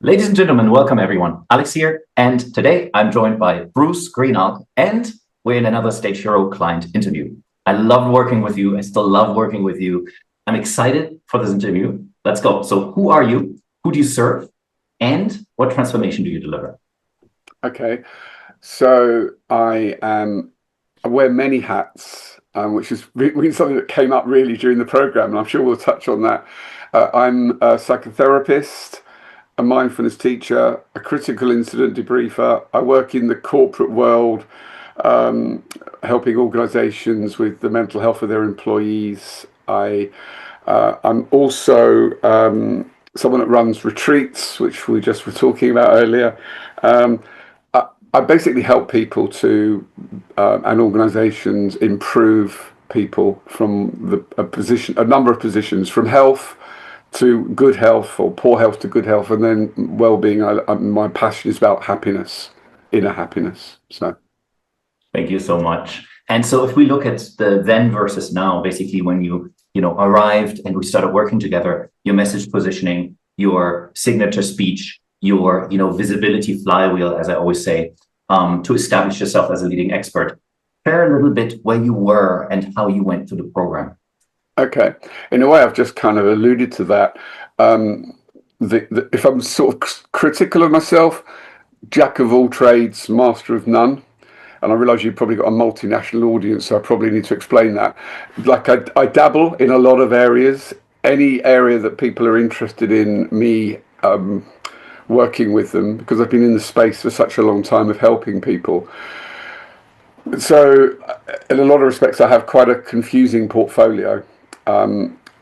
Ladies and gentlemen, welcome everyone. Alex here, and today I'm joined by Bruce Geenhalgh, and we're in another Stage Hero client interview. I love working with you. I still love working with you. I'm excited for this interview. Let's go. So who are you? Who do you serve? And what transformation do you deliver? Okay, so I wear many hats, which is really something that came up really during the program, and I'm sure we'll touch on that. I'm a psychotherapist, a mindfulness teacher, a critical incident debriefer. I work in the corporate world, helping organisations with the mental health of their employees. I'm also someone that runs retreats, which we just were talking about earlier. Um, I basically help people to and organisations improve people from a number of positions, from health to good health, or poor health to good health, and then well-being. My passion is about happiness, inner happiness. So, Thank you so much. And so if we look at the then versus now, basically when you arrived and we started working together, your message positioning, your signature speech, your visibility flywheel, as I always say, to establish yourself as a leading expert. Share a little bit where you were and how you went through the program. okay, in a way, I've just kind of alluded to that. If I'm sort of critical of myself, jack of all trades, master of none. And I realise you've probably got a multinational audience, so I probably need to explain that. Like I dabble in a lot of areas. Any area that people are interested in me working with them, because I've been in the space for such a long time of helping people. So, in a lot of respects, I have quite a confusing portfolio.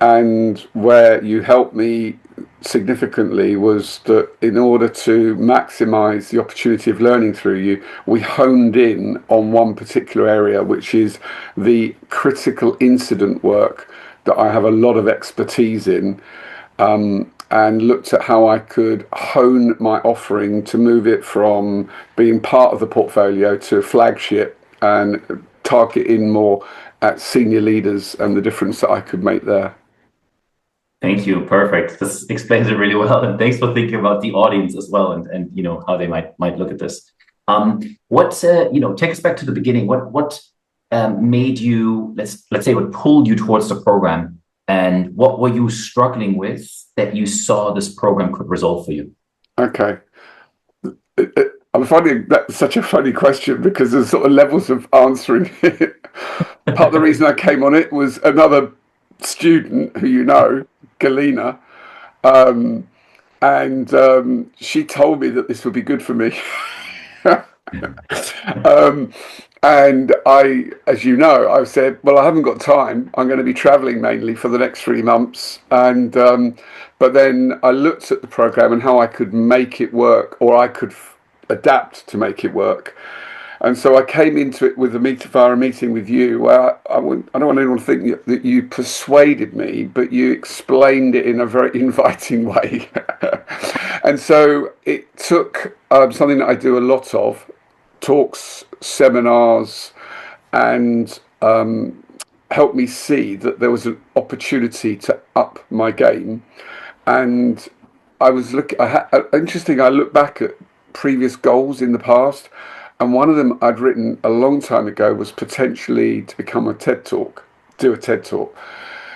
And where you helped me significantly was that in order to maximize the opportunity of learning through you, we honed in on one particular area, which is the critical incident work that I have a lot of expertise in, and looked at how I could hone my offering to move it from being part of the portfolio to flagship and target in more at senior leaders and the difference that I could make there. Thank you. Perfect. This explains it really well. And thanks for thinking about the audience as well, and how they might look at this. Take us back to the beginning. What made you, let's say, what pulled you towards the program, and what were you struggling with that you saw this program could resolve for you? Okay. I'm finding that such a funny question because there's sort of levels of answering it. Part of the reason I came on it was another student who Galina, um, and she told me that this would be good for me. um, and as you know, I've said, well, I haven't got time. I'm going to be traveling mainly for the next 3 months. And but then I looked at the program and how I could make it work, or I could adapt to make it work. And so I came into it with via a meeting with you, where I don't want anyone to think that you persuaded me, but you explained it in a very inviting way. And so it took something that I do a lot of, talks, seminars, and helped me see that there was an opportunity to up my game. And I was interesting, I look back at previous goals in the past, and one of them I'd written a long time ago was potentially to become do a TED talk.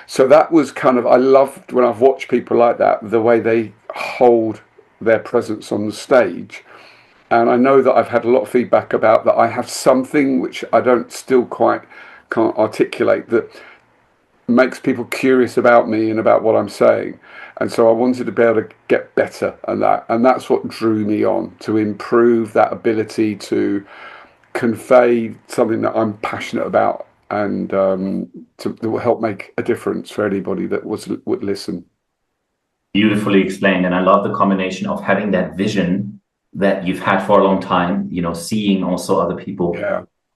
So that was kind of, I loved when I've watched people like that, the way they hold their presence on the stage. And I know that I've had a lot of feedback about that. I have something which I don't still quite can't articulate, that makes people curious about me and about what I'm saying. And so I wanted to be able to get better at that. And that's what drew me on, to improve that ability to convey something that I'm passionate about, and that will help make a difference for anybody that would listen. Beautifully explained. And I love the combination of having that vision that you've had for a long time, seeing also other people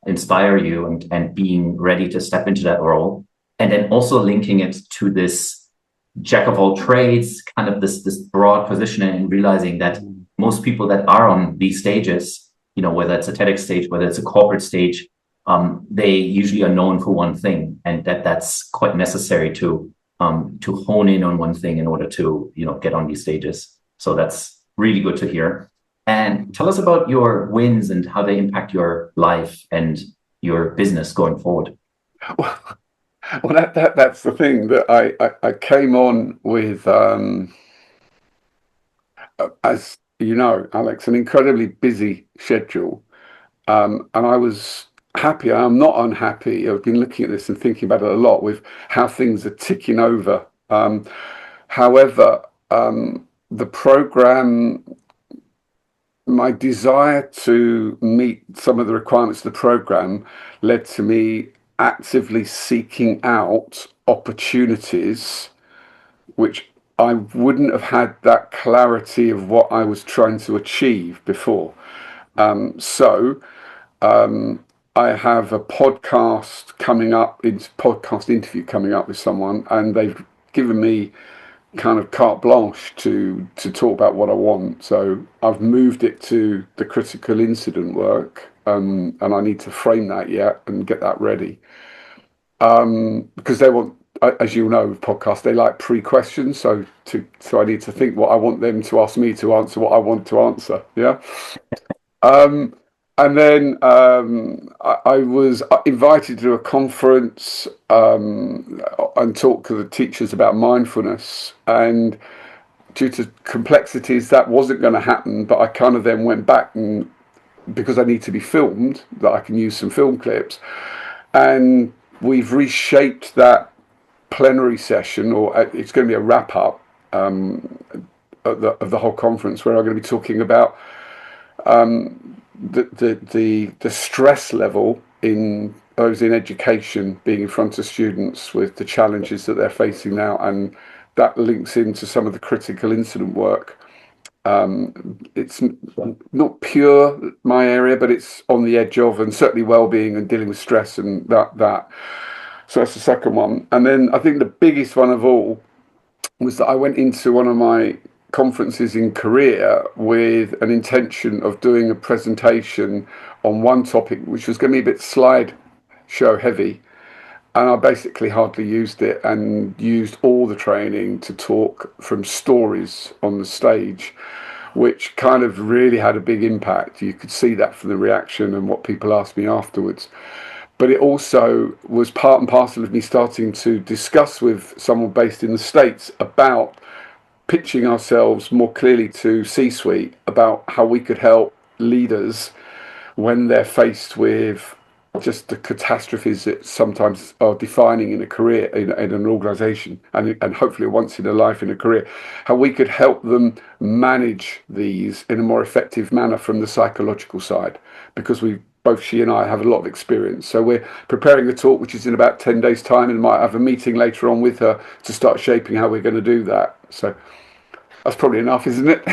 inspire you, and being ready to step into that role. And then also linking it to this jack of all trades, kind of this broad positioning, and realizing that most people that are on these stages, whether it's a TEDx stage, whether it's a corporate stage, they usually are known for one thing, and that's quite necessary to hone in on one thing in order to get on these stages. So that's really good to hear. And tell us about your wins and how they impact your life and your business going forward. Well, that's the thing that I came on with, as you know, Alex, an incredibly busy schedule. And I was happy. I'm not unhappy. I've been looking at this and thinking about it a lot with how things are ticking over. However, the program, my desire to meet some of the requirements of the program led to me actively seeking out opportunities which I wouldn't have had that clarity of what I was trying to achieve before. So I have a podcast coming up, it's podcast interview coming up with someone, and they've given me kind of carte blanche to talk about what I want. So I've moved it to the critical incident work, and I need to frame that yet and get that ready. Because they want, as you know, with podcasts, they like pre-questions. So I need to think what I want them to ask me to answer what I want to answer. Yeah. And then I was invited to a conference and talk to the teachers about mindfulness. And due to complexities, that wasn't going to happen. But I kind of then went back, and because I need to be filmed, that I can use some film clips. And we've reshaped that plenary session, or it's going to be a wrap up of the whole conference, where I'm going to be talking about the stress level in those in education, being in front of students with the challenges that they're facing now, and that links into some of the critical incident work. It's not pure my area, but it's on the edge of, and certainly well-being and dealing with stress and that. So that's the second one. And then I think the biggest one of all was that I went into one of my conferences in Korea with an intention of doing a presentation on one topic, which was going to be a bit slideshow heavy. And I basically hardly used it, and used all the training to talk from stories on the stage, which kind of really had a big impact. You could see that from the reaction and what people asked me afterwards. But it also was part and parcel of me starting to discuss with someone based in the States about pitching ourselves more clearly to C-suite about how we could help leaders when they're faced with just the catastrophes that sometimes are defining in a career, in an organization, and hopefully once in a life in a career, how we could help them manage these in a more effective manner from the psychological side, because both she and I have a lot of experience. So we're preparing a talk, which is in about 10 days time, and might have a meeting later on with her to start shaping how we're going to do that. So that's probably enough, isn't it?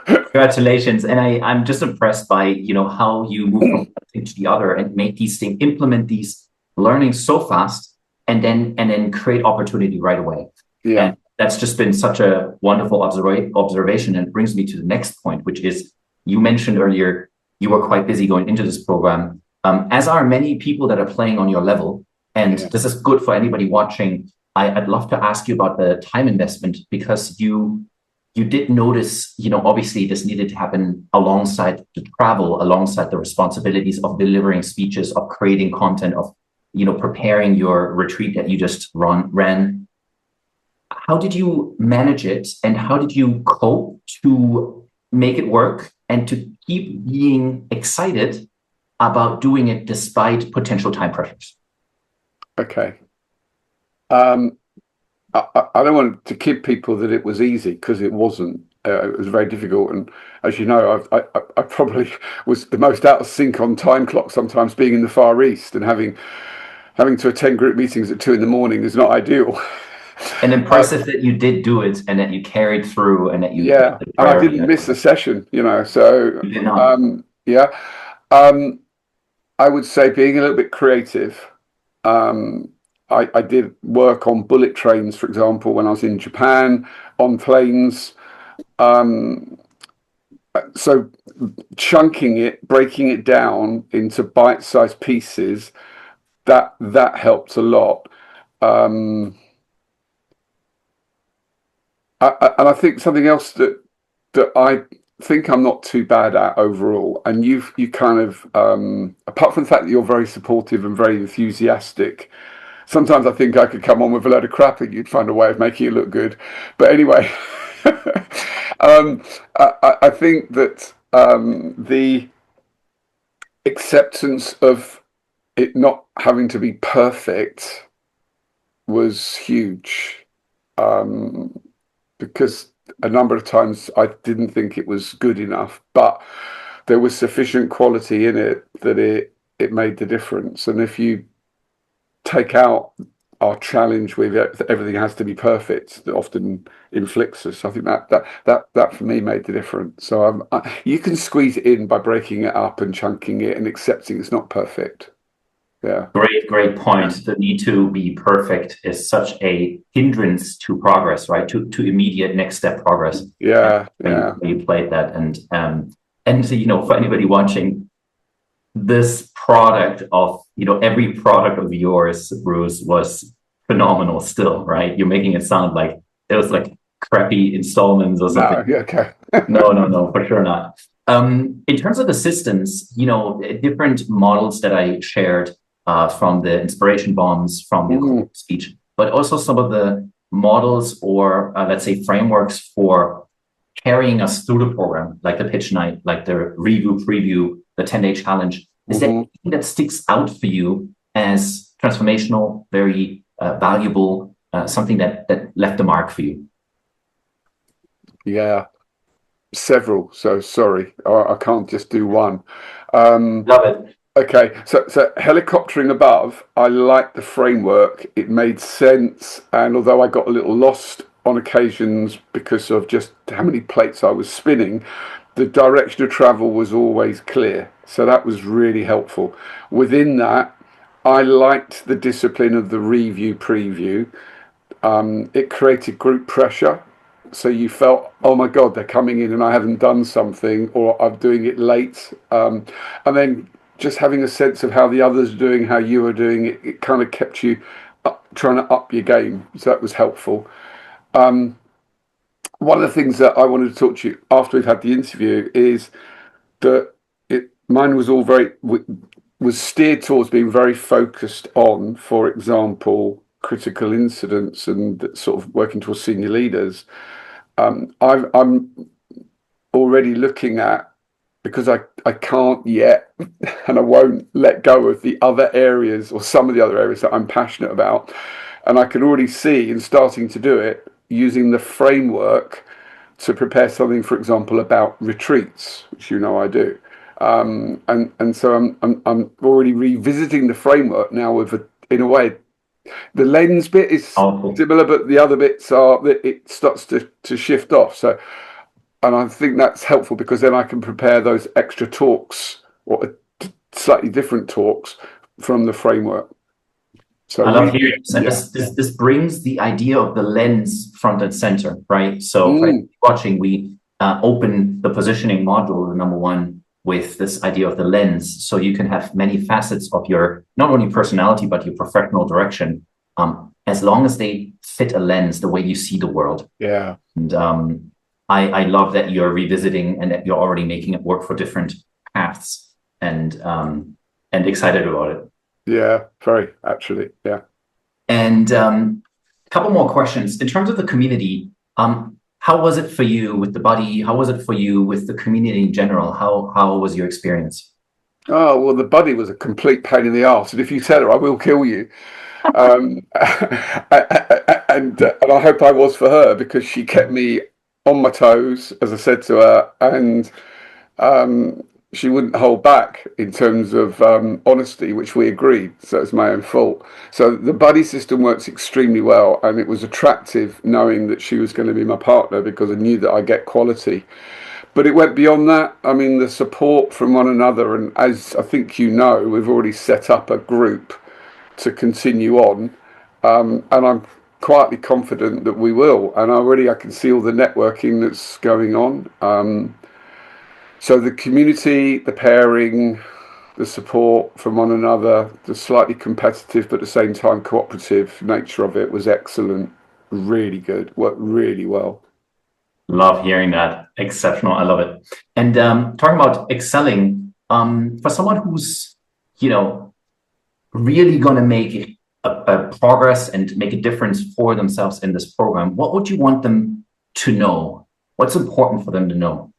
Congratulations. And I'm just impressed by, how you move from one thing to the other and make these things, implement these learnings so fast, and then create opportunity right away. Yeah. And that's just been such a wonderful observation. And it brings me to the next point, which is, you mentioned earlier, you were quite busy going into this program, as are many people that are playing on your level. And this is good for anybody watching. I'd love to ask you about the time investment, because you did notice, obviously this needed to happen alongside the travel, alongside the responsibilities of delivering speeches, of creating content, of, preparing your retreat that you just ran. How did you manage it, and how did you cope to make it work and to keep being excited about doing it despite potential time pressures? Okay. I don't want to kid people that it was easy, because it wasn't. It was very difficult, and as you know, I probably was the most out of sync on time clock sometimes, being in the Far East and having to attend group meetings at 2 a.m. is not ideal. And impressive that you did do it, and that you carried through, and that you and I didn't miss a session, So you did not. I would say being a little bit creative. I did work on bullet trains, for example, when I was in Japan, on planes. So chunking it, breaking it down into bite-sized pieces, that helped a lot. And I think something else that that I think I'm not too bad at overall. And you kind of, apart from the fact that you're very supportive and very enthusiastic, sometimes I think I could come on with a load of crap and you'd find a way of making it look good. But anyway, I think that the acceptance of it not having to be perfect was huge, because a number of times I didn't think it was good enough, but there was sufficient quality in it that it made the difference. And if you take out our challenge with everything has to be perfect that often inflicts us, I think that for me made the difference. So you can squeeze it in by breaking it up and chunking it and accepting it's not perfect. Yeah. Great point. The need to be perfect is such a hindrance to progress, right? To immediate next step progress. Yeah. You played that, and for anybody watching, this product of every product of yours, Bruce, was phenomenal. Still, right? You're making it sound like it was like crappy installments or something. No, okay. No, for sure not. In terms of the systems, different models that I shared from the inspiration bombs, from the speech, but also some of the models or let's say frameworks for carrying us through the program, like the pitch night, like the review preview, the 10-day challenge. Is there anything that sticks out for you as transformational, very valuable, something that left a mark for you? Yeah, several. So sorry, I can't just do one. Love it. Okay, so helicoptering above, I liked the framework. It made sense, and although I got a little lost on occasions because of just how many plates I was spinning, the direction of travel was always clear. So that was really helpful. Within that, I liked the discipline of the review preview. It created group pressure. So you felt, oh my God, they're coming in and I haven't done something, or I'm doing it late. And then just having a sense of how the others are doing, how you are doing it, it kind of kept you trying to up your game. So that was helpful. One of the things that I wanted to talk to you after we've had the interview is that mine was all was steered towards being very focused on, for example, critical incidents and sort of working towards senior leaders. I'm already looking at, because I can't yet and I won't let go of the other areas or some of the other areas that I'm passionate about. And I can already see in starting to do it using the framework to prepare something, for example, about retreats, which I do. And so I'm already revisiting the framework now with in a way, the lens bit is similar, but the other bits it starts to shift off. So, and I think that's helpful because then I can prepare those extra talks or slightly different talks from the framework. So I love hearing this. And this brings the idea of the lens front and center, right? So for watching, we open the positioning module, number one, with this idea of the lens. So you can have many facets of your, not only personality, but your professional direction, as long as they fit a lens, the way you see the world. Yeah. And I love that you're revisiting and that you're already making it work for different paths, and excited about it. Yeah, very, actually. Yeah. And a couple more questions. In terms of the community, how was it for you with the buddy? How was it for you with the community in general? How was your experience? Oh, well, the buddy was a complete pain in the arse. And if you tell her, I will kill you. And I hope I was for her, because she kept me on my toes, as I said to her, and she wouldn't hold back in terms of honesty, which we agreed. So it's my own fault. So the buddy system works extremely well, and it was attractive knowing that she was going to be my partner because I knew that I get quality. But it went beyond that. I mean, the support from one another, and as I think we've already set up a group to continue on, and I'm quietly confident that we will. And I can see all the networking that's going on. So the community, the pairing, the support from one another, the slightly competitive but at the same time cooperative nature of it was excellent. Really good. Worked really well. Love hearing that. Exceptional. I love it. And talking about excelling, for someone who's, really going to make a progress and make a difference for themselves in this program, what would you want them to know? What's important for them to know?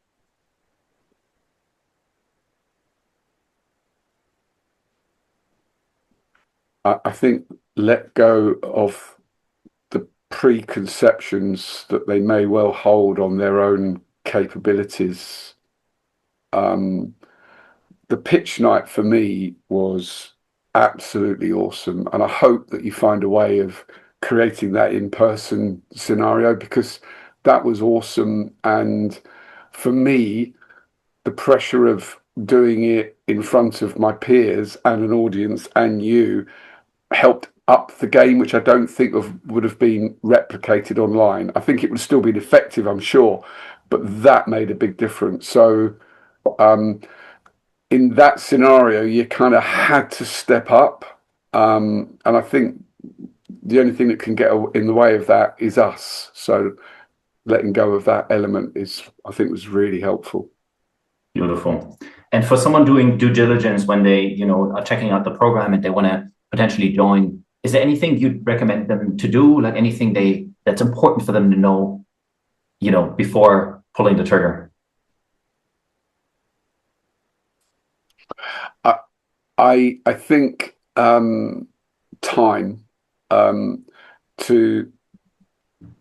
I think let go of the preconceptions that they may well hold on their own capabilities. The pitch night for me was absolutely awesome, and I hope that you find a way of creating that in-person scenario, because that was awesome. And for me, the pressure of doing it in front of my peers and an audience and you helped up the game, which I don't think would have been replicated online. I think it would still been effective, I'm sure, but that made a big difference. So in that scenario, you kind of had to step up. And I think the only thing that can get in the way of that is us. So letting go of that element I think, was really helpful. Beautiful. And for someone doing due diligence when they, are checking out the program and they want to potentially join, is there anything you'd recommend them to do? Like anything that's important for them to know, before pulling the trigger? I think time, to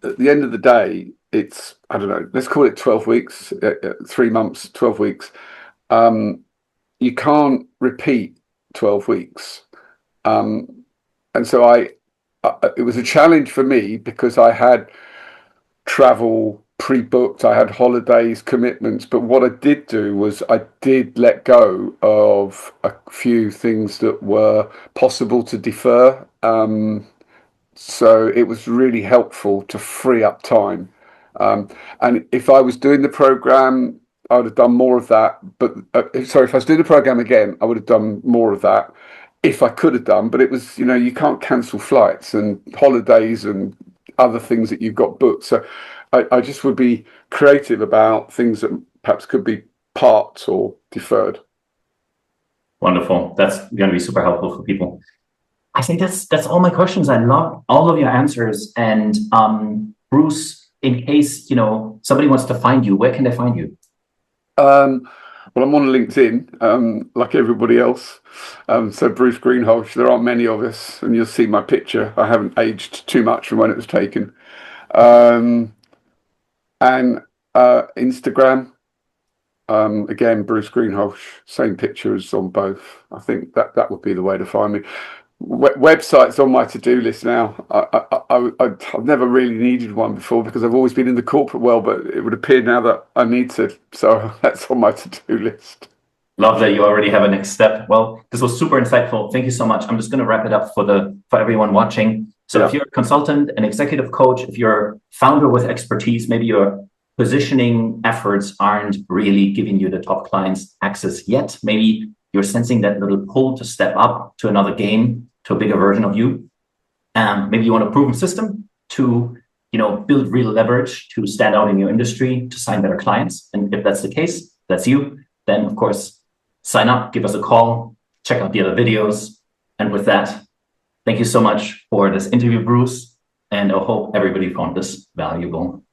at the end of the day, it's, I don't know, let's call it 12 weeks, 3 months, 12 weeks. You can't repeat 12 weeks. And so it was a challenge for me because I had travel pre-booked, I had holidays, commitments, but what I did do was I did let go of a few things that were possible to defer. So it was really helpful to free up time. And if I was doing the program, I would have done more of that. But sorry, if I was doing the program again, I would have done more of that if I could have done. But it was, you can't cancel flights and holidays and other things that you've got booked. So I just would be creative about things that perhaps could be parked or deferred. Wonderful. That's going to be super helpful for people. I think that's all my questions. I love all of your answers. And Bruce, in case somebody wants to find you, where can they find you? Well, I'm on LinkedIn, like everybody else. So Bruce Geenhalgh, there aren't many of us, and you'll see my picture. I haven't aged too much from when it was taken. And Instagram, again, Bruce Geenhalgh, same picture as on both. I think that would be the way to find me. Website's on my to-do list now. I've never really needed one before because I've always been in the corporate world, but it would appear now that I need to. So that's on my to-do list. Love that you already have a next step. Well, this was super insightful. Thank you so much. I'm just going to wrap it up for everyone watching. So if you're a consultant, an executive coach, if you're a founder with expertise, maybe your positioning efforts aren't really giving you the top clients access yet. Maybe you're sensing that little pull to step up to another game, to a bigger version of you. Maybe you want a proven system to, build real leverage, to stand out in your industry, to sign better clients. And if that's the case, that's you. Then, of course, sign up, give us a call, check out the other videos. And with that, thank you so much for this interview, Bruce. And I hope everybody found this valuable.